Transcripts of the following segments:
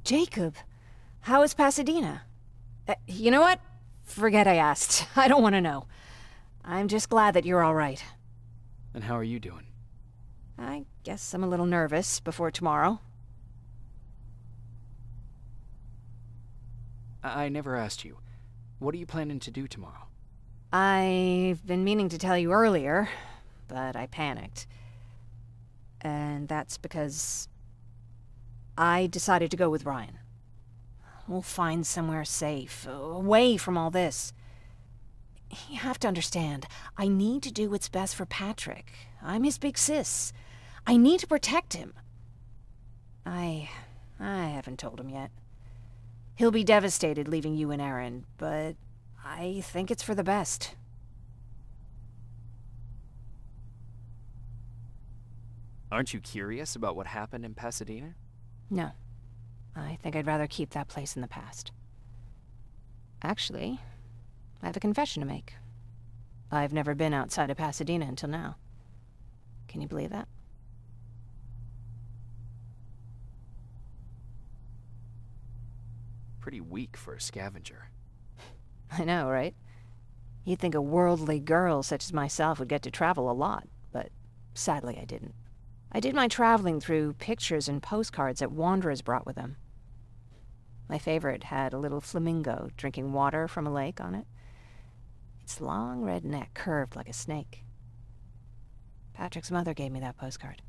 Jacob, how is Pasadena? You know what? Forget I asked. I don't want to know. I'm just glad that you're all right. And how are you doing? I guess I'm a little nervous before tomorrow. I never asked you. What are you planning to do tomorrow? I've been meaning to tell you earlier, but I panicked. And that's because I decided to go with Ryan. We'll find somewhere safe, away from all this. You have to understand, I need to do what's best for Patrick. I'm his big sis. I need to protect him. I haven't told him yet. He'll be devastated leaving you and Aaron, but I think it's for the best. Aren't you curious about what happened in Pasadena? No. I think I'd rather keep that place in the past. Actually, I have a confession to make. I've never been outside of Pasadena until now. Can you believe that? Pretty weak for a scavenger. I know, right? You'd think a worldly girl such as myself would get to travel a lot, but sadly I didn't. I did my traveling through pictures and postcards that wanderers brought with them. My favorite had a little flamingo drinking water from a lake on it. Its long red neck curved like a snake. Patrick's mother gave me that postcard.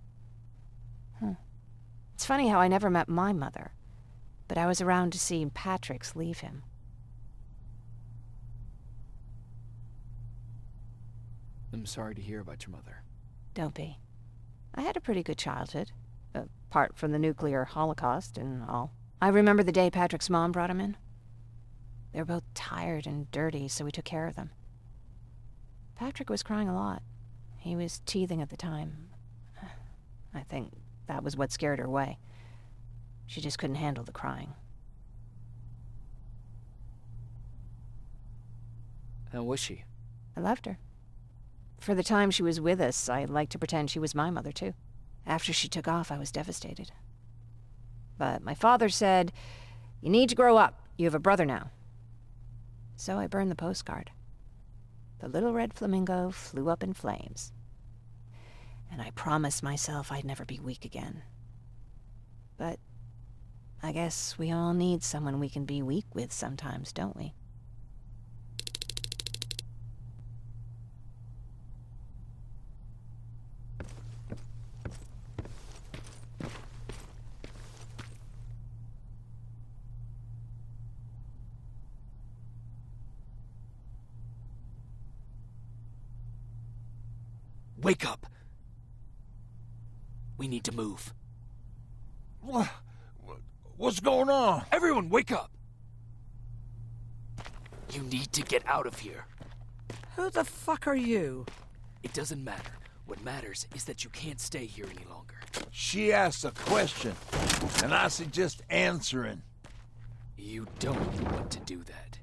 It's funny how I never met my mother, but I was around to see Patrick's leave him. I'm sorry to hear about your mother. Don't be. I had a pretty good childhood, apart from the nuclear holocaust and all. I remember the day Patrick's mom brought him in. They were both tired and dirty, so we took care of them. Patrick was crying a lot. He was teething at the time. I think that was what scared her away. She just couldn't handle the crying. How was she? I loved her. For the time she was with us, I liked to pretend she was my mother, too. After she took off, I was devastated. But my father said, "You need to grow up. You have a brother now." So I burned the postcard. The little red flamingo flew up in flames. And I promised myself I'd never be weak again. But I guess we all need someone we can be weak with sometimes, don't we? Wake up! We need to move. What's going on? Everyone, wake up! You need to get out of here. Who the fuck are you? It doesn't matter. What matters is that you can't stay here any longer. She asked a question, and I suggest answering. You don't want to do that.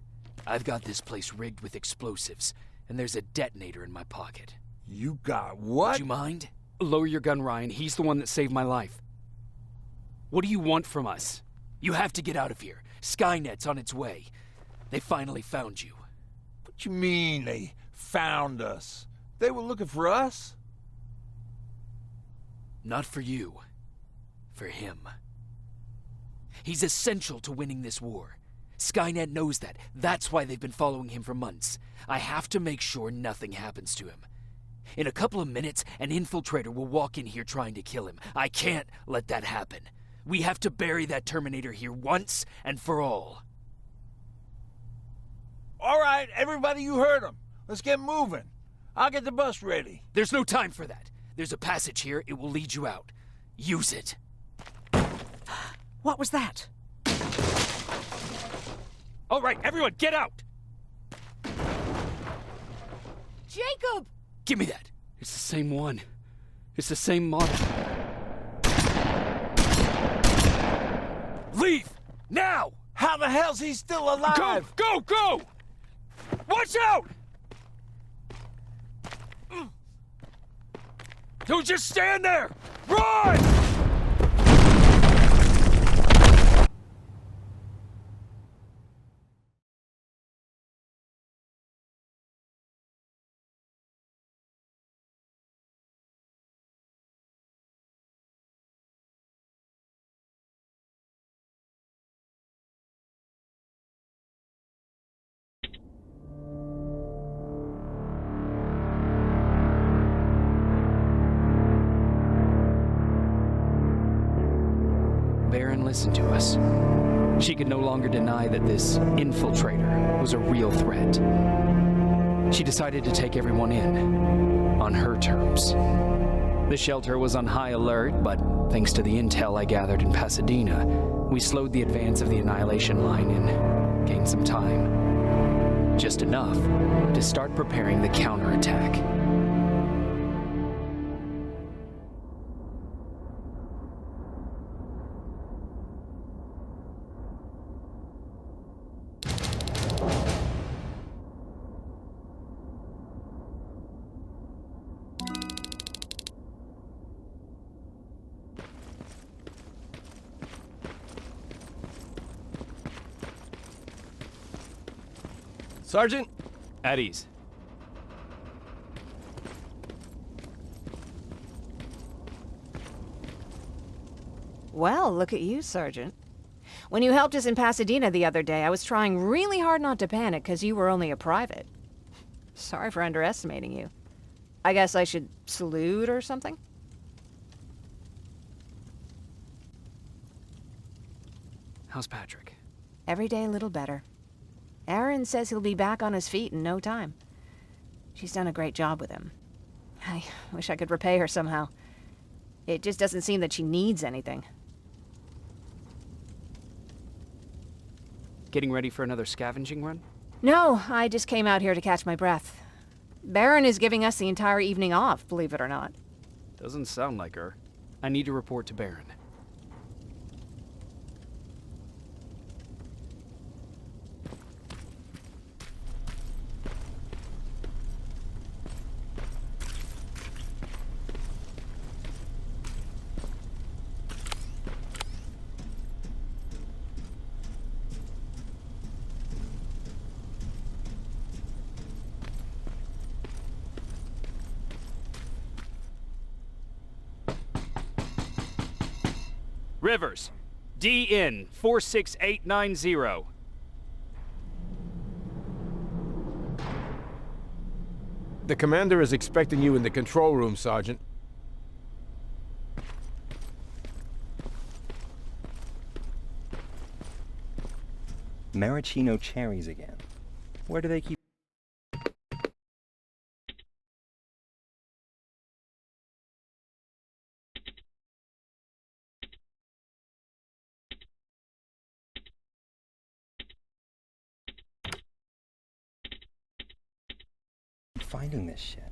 I've got this place rigged with explosives, and there's a detonator in my pocket. You got what? Would you mind? Lower your gun, Ryan. He's the one that saved my life. What do you want from us? You have to get out of here. Skynet's on its way. They finally found you. What you mean they found us? They were looking for us? Not for you. For him. He's essential to winning this war. Skynet knows that. That's why they've been following him for months. I have to make sure nothing happens to him. In a couple of minutes, an infiltrator will walk in here trying to kill him. I can't let that happen. We have to bury that Terminator here once and for all. All right, everybody, you heard him. Let's get moving. I'll get the bus ready. There's no time for that. There's a passage here. It will lead you out. Use it. What was that? All right, everyone, get out! Jacob! Give me that. It's the same one. It's the same model. Leave! Now! How the hell's he still alive? Go! Go! Go! Watch out! Don't just stand there! Run! Baron listened to us. She could no longer deny that this infiltrator was a real threat. She decided to take everyone in, on her terms. The shelter was on high alert, but thanks to the intel I gathered in Pasadena, we slowed the advance of the Annihilation Line and gained some time. Just enough to start preparing the counterattack. Sergeant? At ease. Well, look at you, Sergeant. When you helped us in Pasadena the other day, I was trying really hard not to panic because you were only a private. Sorry for underestimating you. I guess I should salute or something? How's Patrick? Every day a little better. Aaron says he'll be back on his feet in no time. She's done a great job with him. I wish I could repay her somehow. It just doesn't seem that she needs anything. Getting ready for another scavenging run? No, I just came out here to catch my breath. Baron is giving us the entire evening off, believe it or not. Doesn't sound like her. I need to report to Baron. Rivers, DN 46890. The commander is expecting you in the control room, Sergeant. Maraschino cherries again. Where do they keep finding this shit?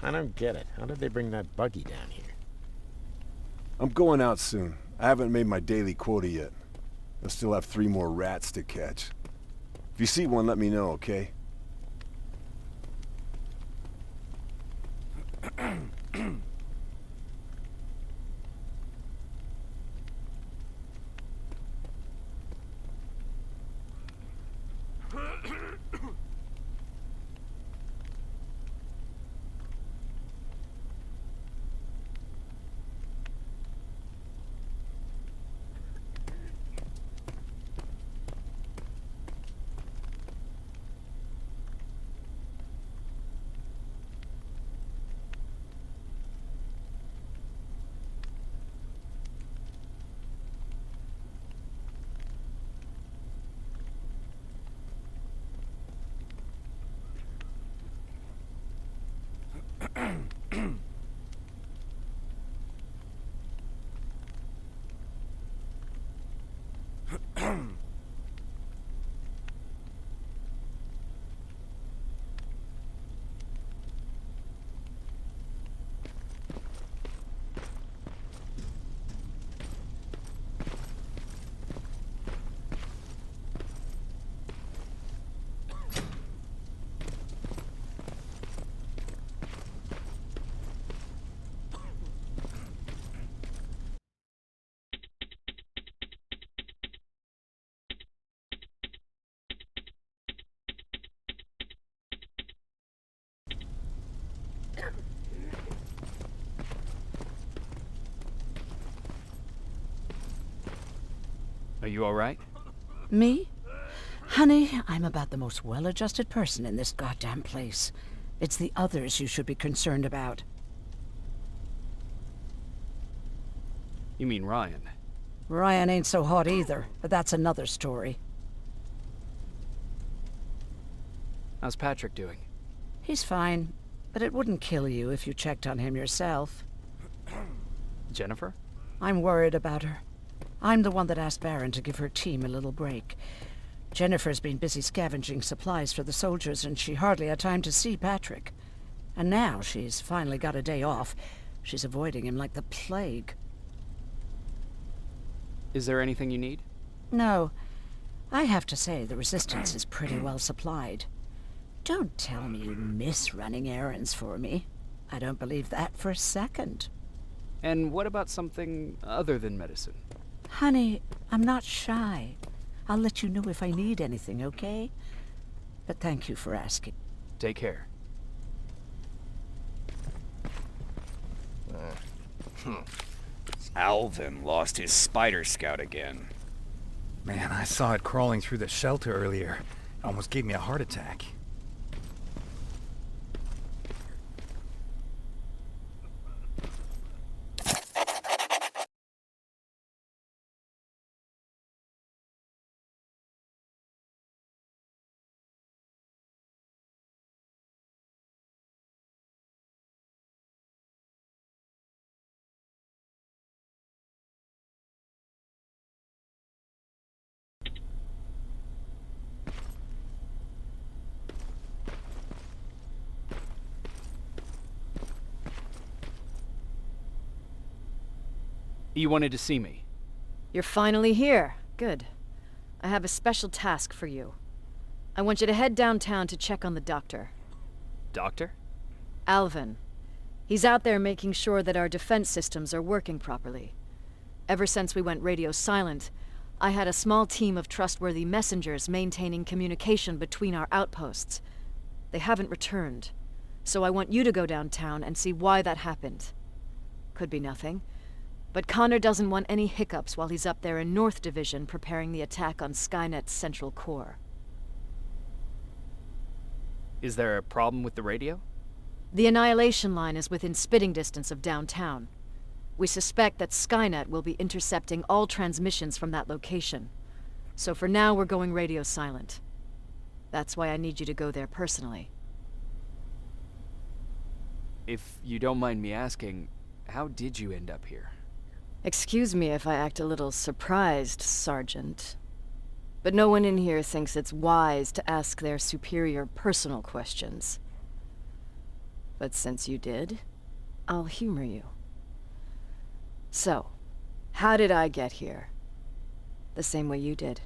I don't get it. How did they bring that buggy down here? I'm going out soon. I haven't made my daily quota yet. I still have 3 more rats to catch. If you see one, let me know, okay? Are you alright? Me? Honey, I'm about the most well-adjusted person in this goddamn place. It's the others you should be concerned about. You mean Ryan? Ryan ain't so hot either, but that's another story. How's Patrick doing? He's fine, but it wouldn't kill you if you checked on him yourself. Jennifer? I'm worried about her. I'm the one that asked Baron to give her team a little break. Jennifer's been busy scavenging supplies for the soldiers, and she hardly had time to see Patrick. And now she's finally got a day off. She's avoiding him like the plague. Is there anything you need? No. I have to say the Resistance is pretty well supplied. Don't tell me you miss running errands for me. I don't believe that for a second. And what about something other than medicine? Honey, I'm not shy. I'll let you know if I need anything, okay? But thank you for asking. Take care. Alvin lost his Spider Scout again. Man, I saw it crawling through the shelter earlier. It almost gave me a heart attack. You wanted to see me? You're finally here. Good. I have a special task for you. I want you to head downtown to check on the doctor. Doctor? Alvin. He's out there making sure that our defense systems are working properly. Ever since we went radio silent, I had a small team of trustworthy messengers maintaining communication between our outposts. They haven't returned, so I want you to go downtown and see why that happened. Could be nothing, but Connor doesn't want any hiccups while he's up there in North Division preparing the attack on Skynet's central core. Is there a problem with the radio? The Annihilation Line is within spitting distance of downtown. We suspect that Skynet will be intercepting all transmissions from that location. So for now, we're going radio silent. That's why I need you to go there personally. If you don't mind me asking, how did you end up here? Excuse me if I act a little surprised, Sergeant. But no one in here thinks it's wise to ask their superior personal questions. But since you did, I'll humor you. So, how did I get here? The same way you did.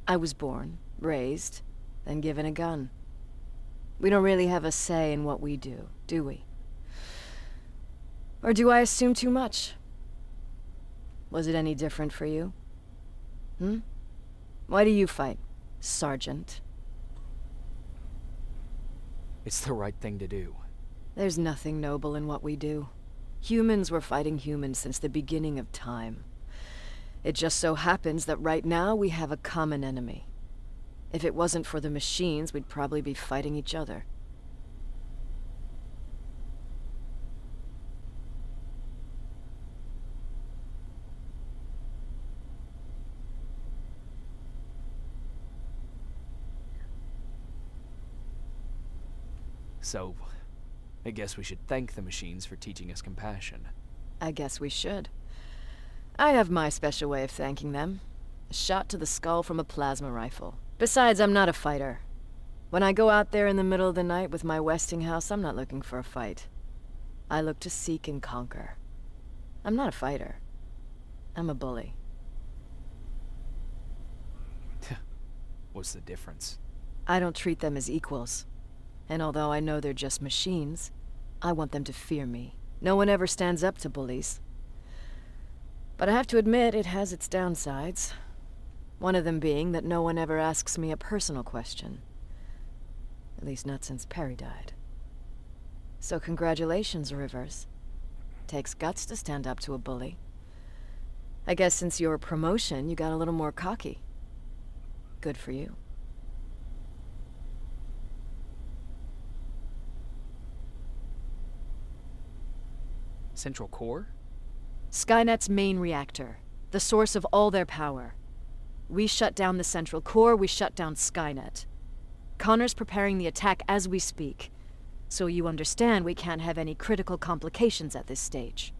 I was born, raised, then given a gun. We don't really have a say in what we do we? Or do I assume too much? Was it any different for you? Why do you fight, Sergeant? It's the right thing to do. There's nothing noble in what we do. Humans were fighting humans since the beginning of time. It just so happens that right now we have a common enemy. If it wasn't for the machines, we'd probably be fighting each other. So, I guess we should thank the machines for teaching us compassion. I guess we should. I have my special way of thanking them. A shot to the skull from a plasma rifle. Besides, I'm not a fighter. When I go out there in the middle of the night with my Westinghouse, I'm not looking for a fight. I look to seek and conquer. I'm not a fighter. I'm a bully. What's the difference? I don't treat them as equals. And although I know they're just machines, I want them to fear me. No one ever stands up to bullies. But I have to admit, it has its downsides. One of them being that no one ever asks me a personal question. At least not since Perry died. So congratulations, Rivers. Takes guts to stand up to a bully. I guess since your promotion, you got a little more cocky. Good for you. Central Core? Skynet's main reactor. The source of all their power. We shut down the Central Core, we shut down Skynet. Connor's preparing the attack as we speak. So you understand we can't have any critical complications at this stage.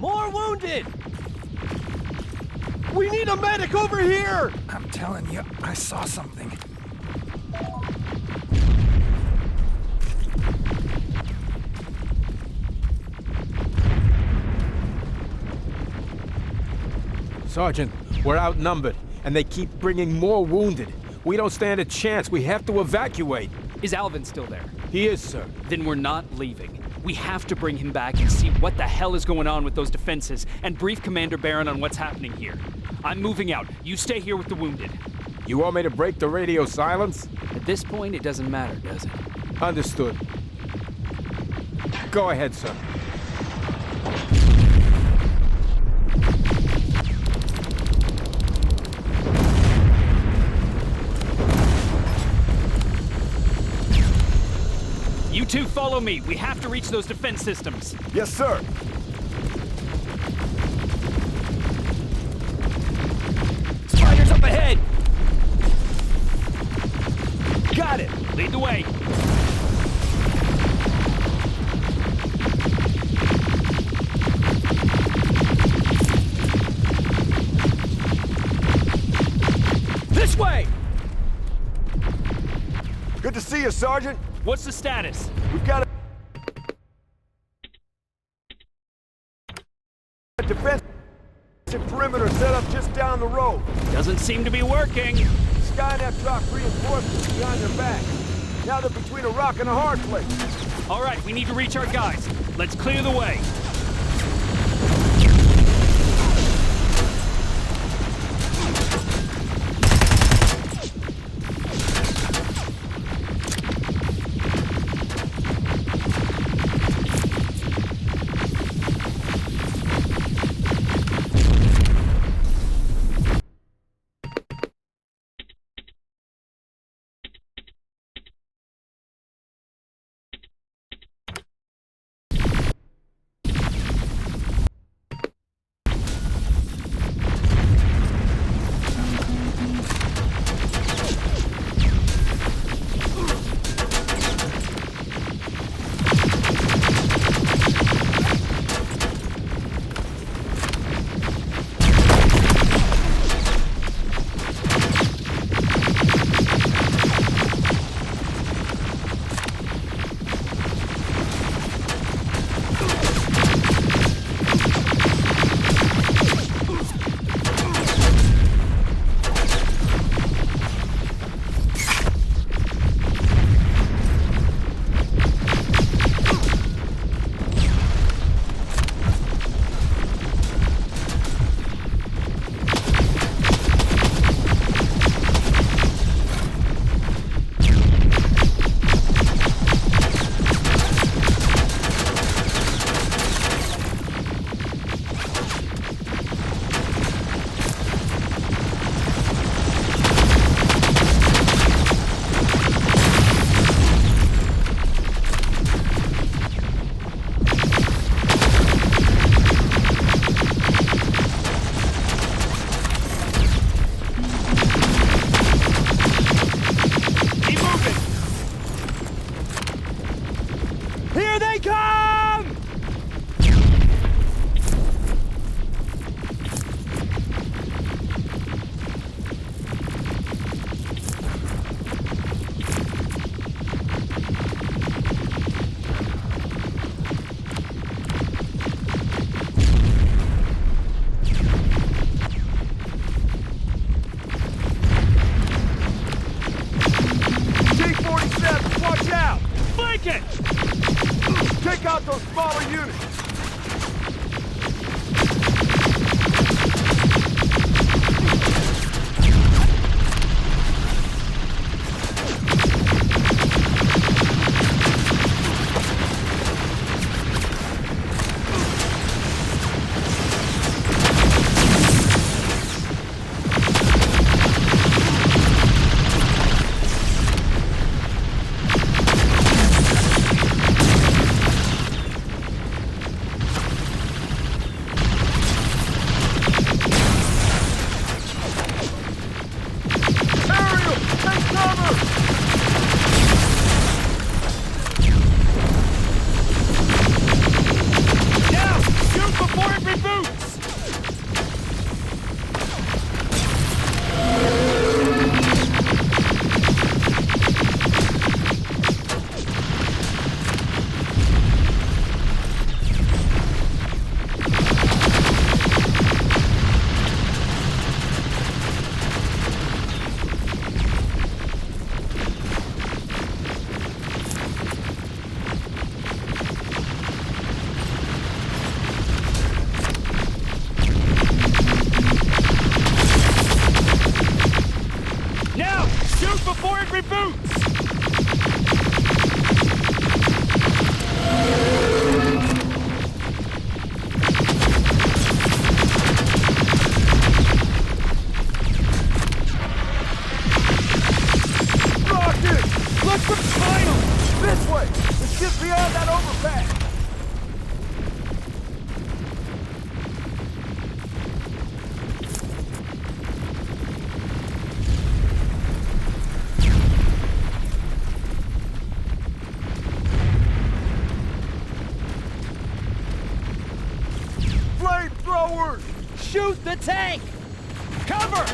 More wounded! We need a medic over here! I'm telling you, I saw something. Sergeant, we're outnumbered, and they keep bringing more wounded. We don't stand a chance. We have to evacuate. Is Alvin still there? He is, sir. Then we're not leaving. We have to bring him back and see what the hell is going on with those defenses and brief Commander Barron on what's happening here. I'm moving out. You stay here with the wounded. You want me to break the radio silence? At this point, it doesn't matter, does it? Understood. Go ahead, sir. You two follow me. We have to reach those defense systems. Yes, sir. Spiders up ahead! Got it! Lead the way! This way! Good to see you, Sergeant. What's the status? We've got a defensive perimeter set up just down the road. Doesn't seem to be working. Skynet dropped reinforcements behind their backs. Now they're between a rock and a hard place. All right, we need to reach our guys. Let's clear the way. Forward! Shoot the tank! Cover!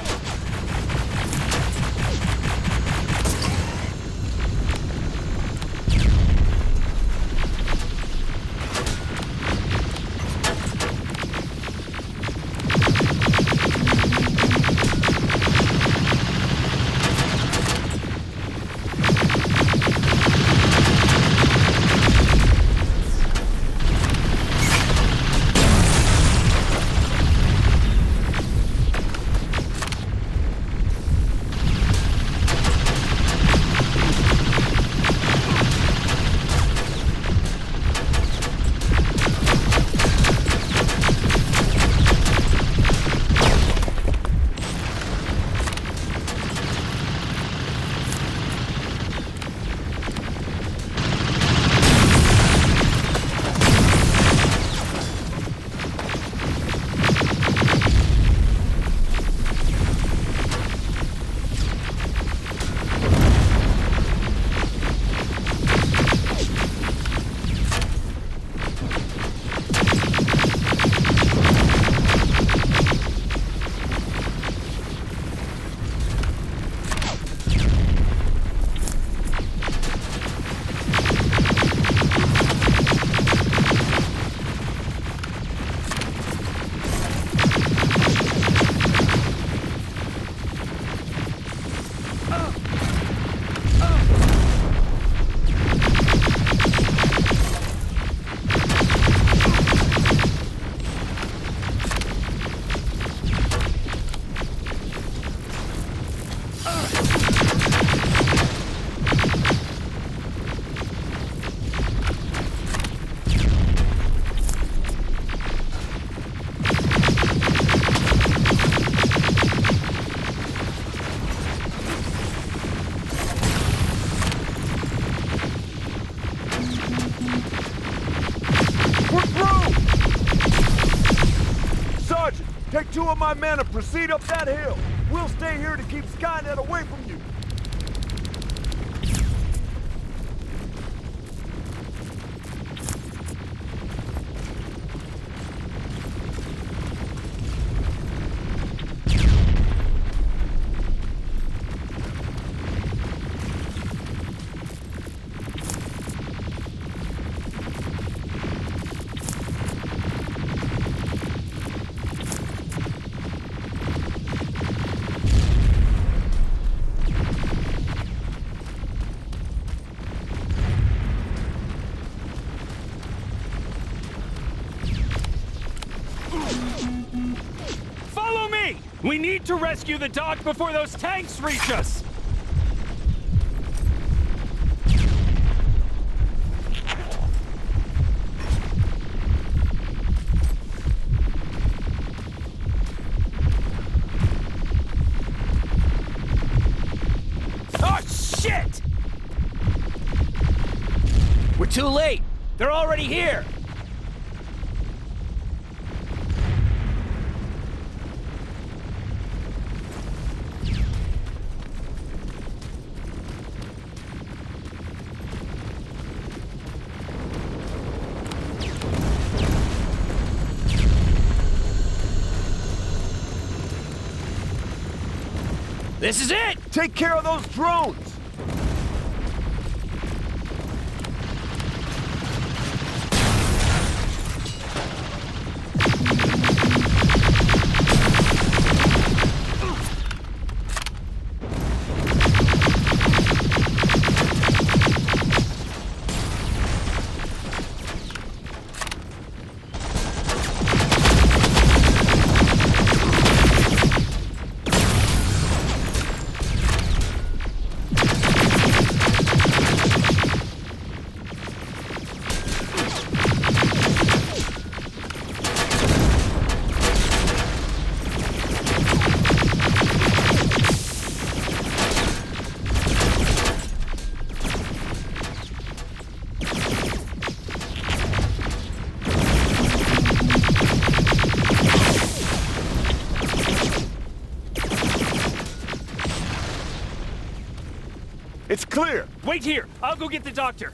Take 2 of my men and proceed up that hill. We'll stay here to keep Skynet away from you. Follow me! We need to rescue the dock before those tanks reach us! Oh, shit! We're too late! They're already here! This is it! Take care of those drones! It's clear! Wait here! I'll go get the doctor!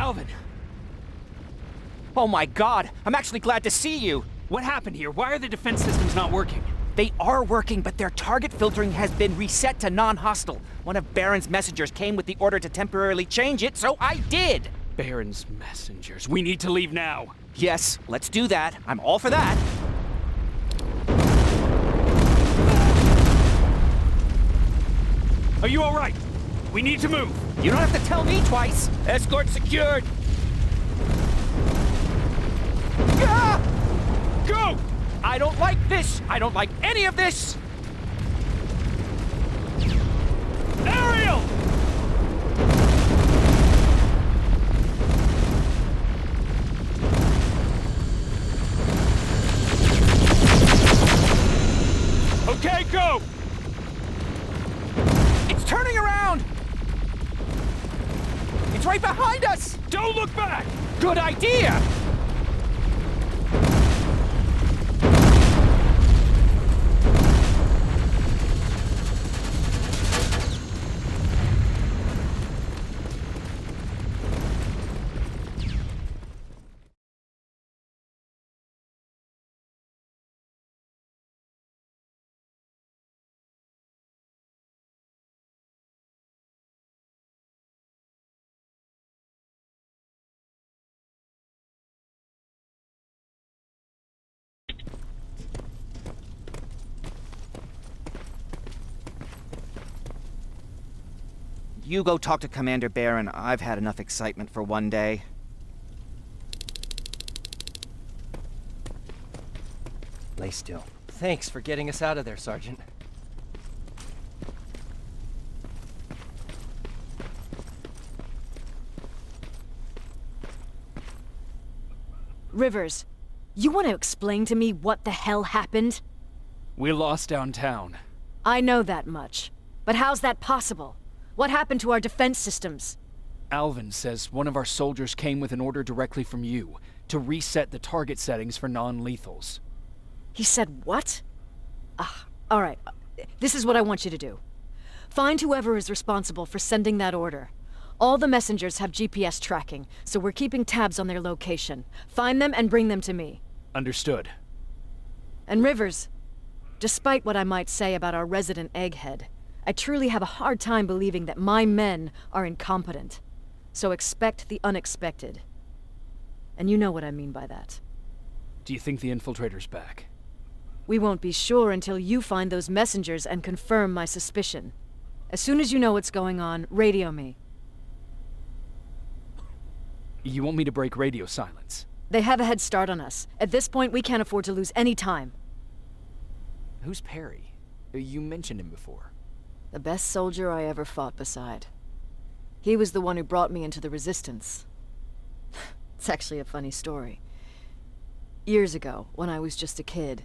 Alvin, Oh my god, I'm actually glad to see you! what happened here? Why are the defense systems not working? They are working, but their target filtering has been reset to non-hostile. One of Baron's messengers came with the order to temporarily change it, so I did! Baron's messengers. We need to leave now. Yes, let's do that. I'm all for that. Are you all right? We need to move. You don't have to tell me twice. Escort secured. Ah! Go! I don't like this. I don't like any of this. Ariel! Okay, go! It's turning around. It's right behind us. Don't look back! Good idea. You go talk to Commander Baron. I've had enough excitement for one day. Lay still. Thanks for getting us out of there, Sergeant. Rivers, you want to explain to me what the hell happened? We lost downtown. I know that much. But how's that possible? What happened to our defense systems? Alvin says one of our soldiers came with an order directly from you to reset the target settings for non-lethals. He said what? All right. This is what I want you to do. Find whoever is responsible for sending that order. All the messengers have GPS tracking, so we're keeping tabs on their location. Find them and bring them to me. Understood. And Rivers, despite what I might say about our resident egghead, I truly have a hard time believing that my men are incompetent. So expect the unexpected. And you know what I mean by that. Do you think the Infiltrator's back? We won't be sure until you find those messengers and confirm my suspicion. As soon as you know what's going on, radio me. You want me to break radio silence? They have a head start on us. At this point, we can't afford to lose any time. Who's Perry? You mentioned him before. The best soldier I ever fought beside. He was the one who brought me into the Resistance. It's actually a funny story. Years ago, when I was just a kid,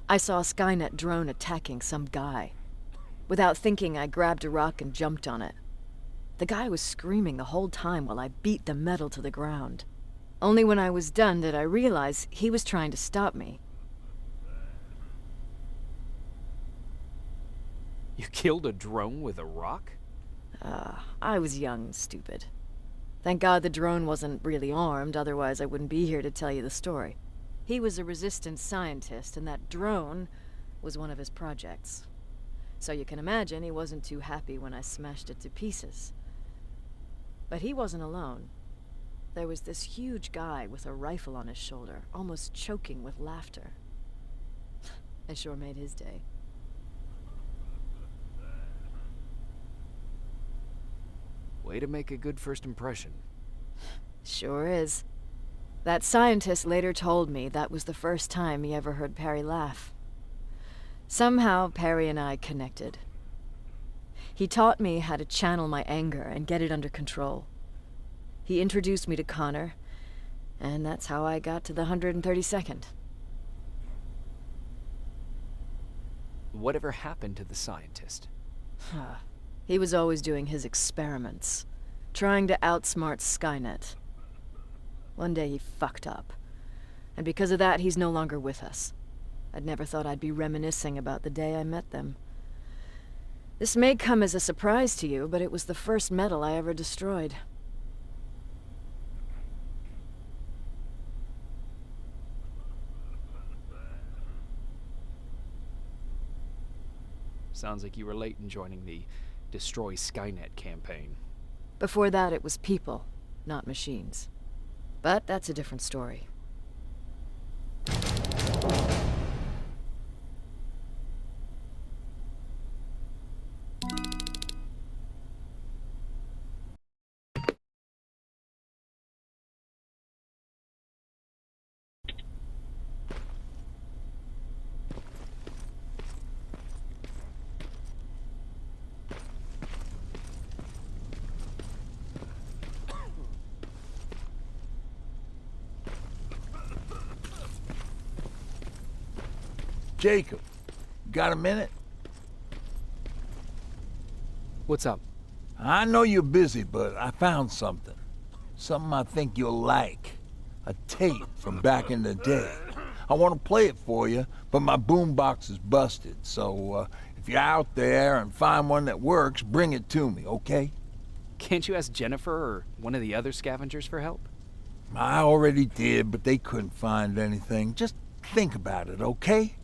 I saw a Skynet drone attacking some guy. Without thinking, I grabbed a rock and jumped on it. The guy was screaming the whole time while I beat the metal to the ground. Only when I was done did I realize he was trying to stop me. You killed a drone with a rock? I was young and stupid. Thank God the drone wasn't really armed, otherwise I wouldn't be here to tell you the story. He was a Resistance scientist, and that drone was one of his projects. So you can imagine he wasn't too happy when I smashed it to pieces. But he wasn't alone. There was this huge guy with a rifle on his shoulder, almost choking with laughter. I sure made his day. Way to make a good first impression. Sure is. That scientist later told me that was the first time he ever heard Perry laugh. Somehow, Perry and I connected. He taught me how to channel my anger and get it under control. He introduced me to Connor, and that's how I got to the 132nd. Whatever happened to the scientist? He was always doing his experiments, trying to outsmart Skynet. One day he fucked up, and because of that, he's no longer with us. I'd never thought I'd be reminiscing about the day I met them. This may come as a surprise to you, but it was the first metal I ever destroyed. Sounds like you were late in joining the Destroy Skynet campaign. Before that, it was people, not machines. But that's a different story. Jacob, got a minute? What's up? I know you're busy, but I found something. Something I think you'll like. A tape from back in the day. I want to play it for you, but my boombox is busted, so if you're out there and find one that works, bring it to me, okay? Can't you ask Jennifer or one of the other scavengers for help? I already did, but they couldn't find anything. Just think about it, okay?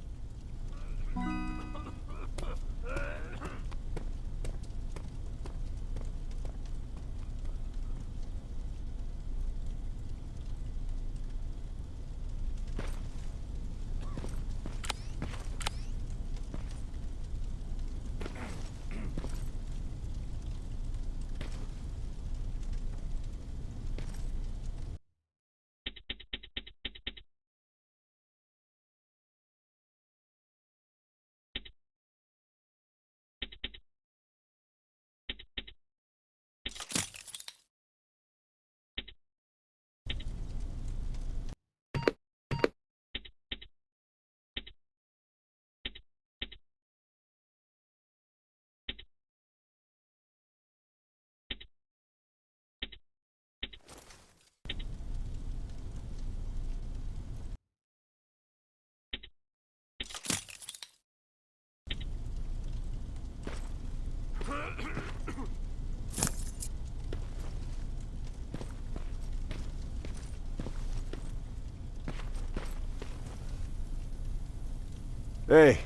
Hey,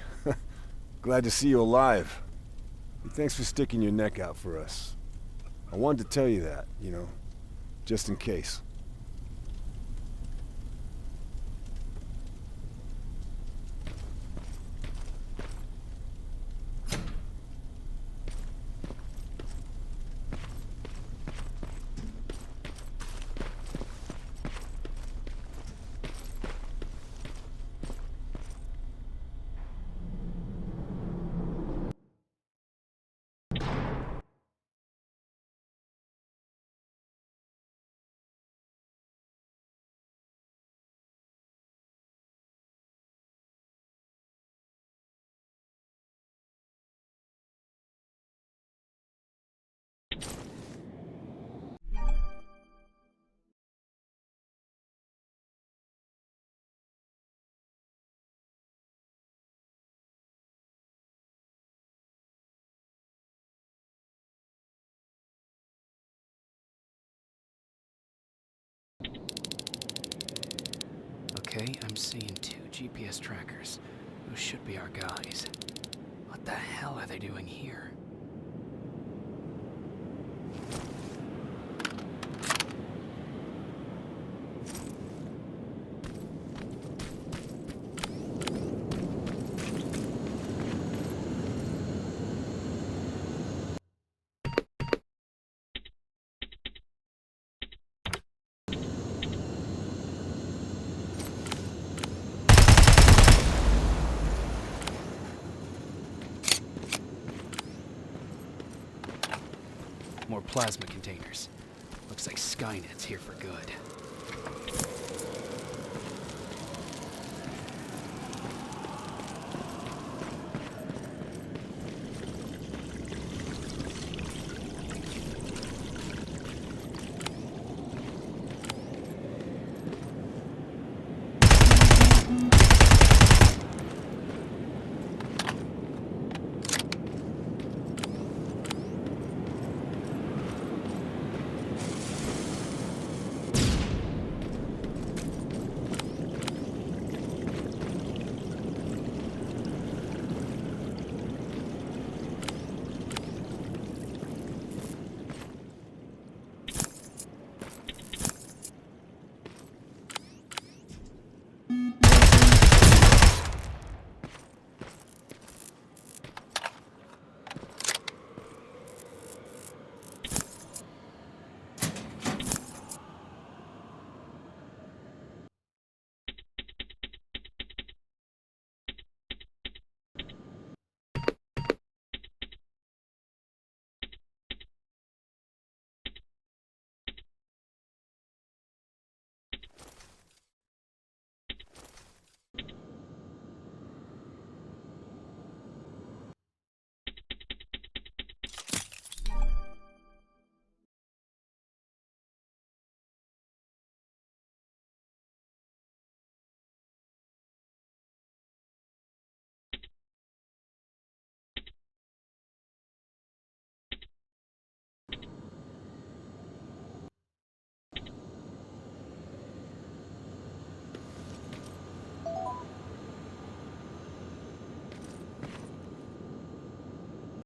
glad to see you alive. Thanks for sticking your neck out for us. I wanted to tell you that, you know, just in case. Okay, I'm seeing 2 GPS trackers. Those should be our guys. What the hell are they doing here? More plasma containers. Looks like Skynet's here for good.